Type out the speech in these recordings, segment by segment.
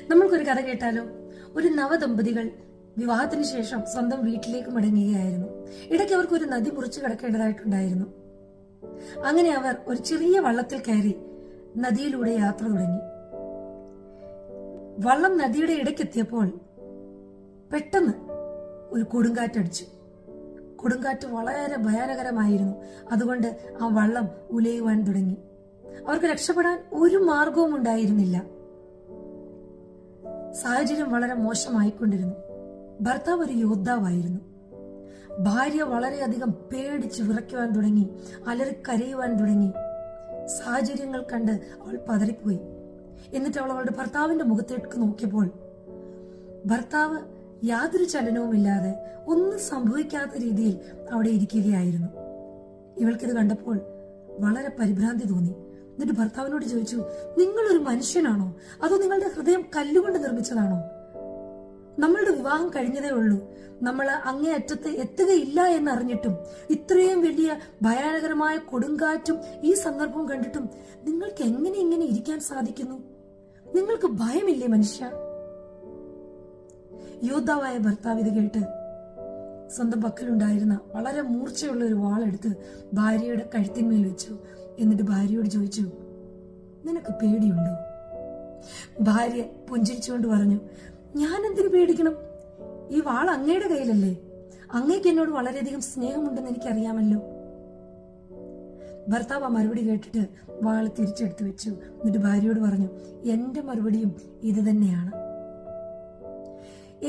നമ്മൾക്കൊരു കഥ കേട്ടാലോ? ഒരു നവദമ്പതികൾ വിവാഹത്തിന് ശേഷം സ്വന്തം വീട്ടിലേക്ക് മടങ്ങുകയായിരുന്നു. ഇടയ്ക്ക് അവർക്ക് ഒരു നദി മുറിച്ചു കടക്കേണ്ടതായിട്ടുണ്ടായിരുന്നു. അങ്ങനെ അവർ ഒരു ചെറിയ വള്ളത്തിൽ കയറി നദിയിലൂടെ യാത്ര തുടങ്ങി. വള്ളം നദിയുടെ ഇടയ്ക്കെത്തിയപ്പോൾ പെട്ടെന്ന് ഒരു കൊടുങ്കാറ്റടിച്ചു. കൊടുങ്കാറ്റ് വളരെ ഭയാനകരമായിരുന്നു. അതുകൊണ്ട് ആ വള്ളം ഉലയുവാൻ തുടങ്ങി. അവർക്ക് രക്ഷപ്പെടാൻ ഒരു മാർഗവും ഉണ്ടായിരുന്നില്ല. സാഹചര്യം വളരെ മോശമായിക്കൊണ്ടിരുന്നു. ഭർത്താവ് ഒരു യോദ്ധാവായിരുന്നു. ഭാര്യ വളരെയധികം പേടിച്ച് വിറയ്ക്കുവാൻ തുടങ്ങി, അലറിക്കരയുവാൻ തുടങ്ങി. സാഹചര്യങ്ങൾ കണ്ട് അവൾ പതറിപ്പോയി. എന്നിട്ട് അവൾ അവളുടെ ഭർത്താവിന്റെ മുഖത്തേക്ക് നോക്കിയപ്പോൾ ഭർത്താവ് യാതൊരു ചലനവുമില്ലാതെ ഒന്നും സംഭവിക്കാത്ത രീതിയിൽ അവിടെ ഇരിക്കുകയായിരുന്നു. ഇവൾക്കിത് കണ്ടപ്പോൾ വളരെ പരിഭ്രാന്തി തോന്നി. എന്നിട്ട് ഭർത്താവിനോട് ചോദിച്ചു, നിങ്ങളൊരു മനുഷ്യനാണോ, അതോ നിങ്ങളുടെ ഹൃദയം കല്ലുകൊണ്ട് നിർമ്മിച്ചതാണോ? നമ്മളുടെ വിവാഹം കഴിഞ്ഞതേ ഉള്ളൂ. നമ്മൾ അങ്ങേ അറ്റത്ത് എത്തുകയില്ല എന്നറിഞ്ഞിട്ടും ഇത്രയും വലിയ ഭയാനകരമായ കൊടുങ്കാറ്റും ഈ സന്ദർഭവും കണ്ടിട്ടും നിങ്ങൾക്ക് എങ്ങനെ ഇങ്ങനെ ഇരിക്കാൻ സാധിക്കുന്നു? നിങ്ങൾക്ക് ഭയമില്ലേ മനുഷ്യ? യോദ്ധാവായ ഭർത്താവ് ഇത് കേട്ട് സ്വന്തം പക്കലുണ്ടായിരുന്ന വളരെ മൂർച്ചയുള്ള ഒരു വാളെടുത്ത് ഭാര്യയുടെ കഴുത്തിന്മേൽ വെച്ചു. എന്നിട്ട് ഭാര്യയോട് ചോദിച്ചു, നിനക്ക് പേടിയുണ്ടോ? ഭാര്യ പുഞ്ചിരിച്ചുകൊണ്ട് പറഞ്ഞു, ഞാൻ എന്തിനു പേടിക്കണം? ഈ വാൾ അങ്ങയുടെ കയ്യിലല്ലേ. അങ്ങേക്ക് എന്നോട് വളരെയധികം സ്നേഹമുണ്ടെന്ന് എനിക്കറിയാമല്ലോ. ഭർത്താവ് ആ മറുപടി കേട്ടിട്ട് വാള് തിരിച്ചെടുത്തു വെച്ചു. എന്നിട്ട് ഭാര്യയോട് പറഞ്ഞു, എന്റെ മറുപടിയും ഇത് തന്നെയാണ്.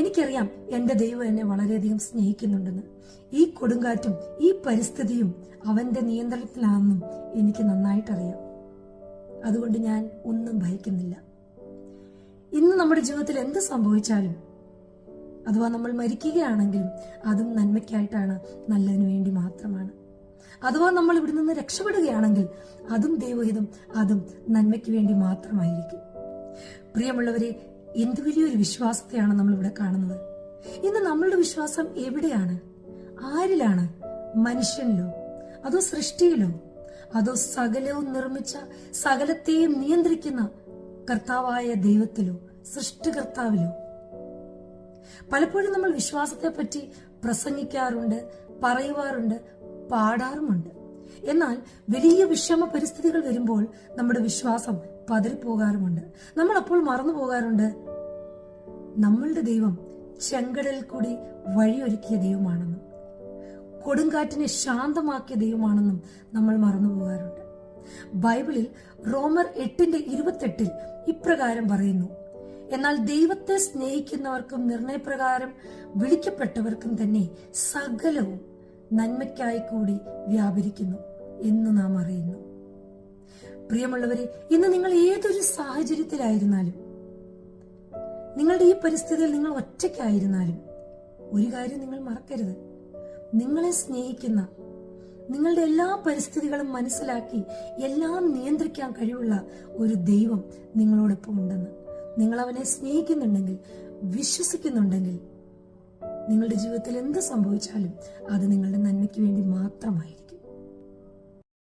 എനിക്കറിയാം എന്റെ ദൈവം എന്നെ വളരെയധികം സ്നേഹിക്കുന്നുണ്ടെന്ന്. ഈ കൊടുങ്കാറ്റും ഈ പരിസ്ഥിതിയും അവന്റെ നിയന്ത്രണത്തിലാണെന്നും എനിക്ക് നന്നായിട്ടറിയാം. അതുകൊണ്ട് ഞാൻ ഒന്നും ഭയക്കുന്നില്ല. ഇന്ന് നമ്മുടെ ജീവിതത്തിൽ എന്ത് സംഭവിച്ചാലും, അഥവാ നമ്മൾ മരിക്കുകയാണെങ്കിലും അതും നന്മയ്ക്കായിട്ടാണ്, നല്ലതിനു വേണ്ടി മാത്രമാണ്. അഥവാ നമ്മൾ ഇവിടെ നിന്ന് രക്ഷപ്പെടുകയാണെങ്കിൽ അതും ദൈവഹിതം, അതും നന്മയ്ക്ക് വേണ്ടി മാത്രമായിരിക്കും. പ്രിയമുള്ളവരെ, എന്ത് വലിയൊരു വിശ്വാസത്തെയാണ് നമ്മൾ ഇവിടെ കാണുന്നത്. ഇന്ന് നമ്മളുടെ വിശ്വാസം എവിടെയാണ്? ആരിലാണ്? മനുഷ്യനിലോ, അതോ സൃഷ്ടിയിലോ, അതോ സകലവും നിർമ്മിച്ച സകലത്തെയും നിയന്ത്രിക്കുന്ന കർത്താവായ ദൈവത്തിലോ, സൃഷ്ടികർത്താവിലോ? പലപ്പോഴും നമ്മൾ വിശ്വാസത്തെ പറ്റി പ്രസംഗിക്കാറുണ്ട്, പറയുവാറുണ്ട്, പാടാറുമുണ്ട്. എന്നാൽ വലിയ വിഷമ പരിസ്ഥിതികൾ വരുമ്പോൾ നമ്മുടെ വിശ്വാസം പതറിപ്പോകാറുമുണ്ട്. നമ്മൾ അപ്പോൾ മറന്നു പോകാറുണ്ട്, നമ്മളുടെ ദൈവം ചെങ്കടലിൽ കൂടി വഴിയൊരുക്കിയ ദൈവമാണെന്നും കൊടുങ്കാറ്റിനെ ശാന്തമാക്കിയ ദൈവമാണെന്നും നമ്മൾ മറന്നു പോകാറുണ്ട്. ബൈബിളിൽ റോമർ 8:28 ഇപ്രകാരം പറയുന്നു, എന്നാൽ ദൈവത്തെ സ്നേഹിക്കുന്നവർക്കും നിർണയപ്രകാരം വിളിക്കപ്പെട്ടവർക്കും തന്നെ സകലവും നന്മയ്ക്കായി കൂടി വ്യാപരിക്കുന്നു എന്ന് നാം അറിയുന്നു. പ്രിയമുള്ളവരെ, ഇന്ന് നിങ്ങൾ ഏതൊരു സാഹചര്യത്തിലായിരുന്നാലും, നിങ്ങളുടെ ഈ പരിസ്ഥിതിയിൽ നിങ്ങൾ ഒറ്റയ്ക്കായിരുന്നാലും, ഒരു കാര്യം നിങ്ങൾ മറക്കരുത്, നിങ്ങളെ സ്നേഹിക്കുന്ന, നിങ്ങളുടെ എല്ലാ പരിസ്ഥിതികളും മനസ്സിലാക്കി എല്ലാം നിയന്ത്രിക്കാൻ കഴിവുള്ള ഒരു ദൈവം നിങ്ങളോടൊപ്പം ഉണ്ടെന്ന്. നിങ്ങൾ അവനെ സ്നേഹിക്കുന്നുണ്ടെങ്കിൽ, വിശ്വസിക്കുന്നുണ്ടെങ്കിൽ, നിങ്ങളുടെ ജീവിതത്തിൽ എന്ത് സംഭവിച്ചാലും അത് നിങ്ങളുടെ നന്മയ്ക്ക് വേണ്ടി മാത്രമായിരിക്കും.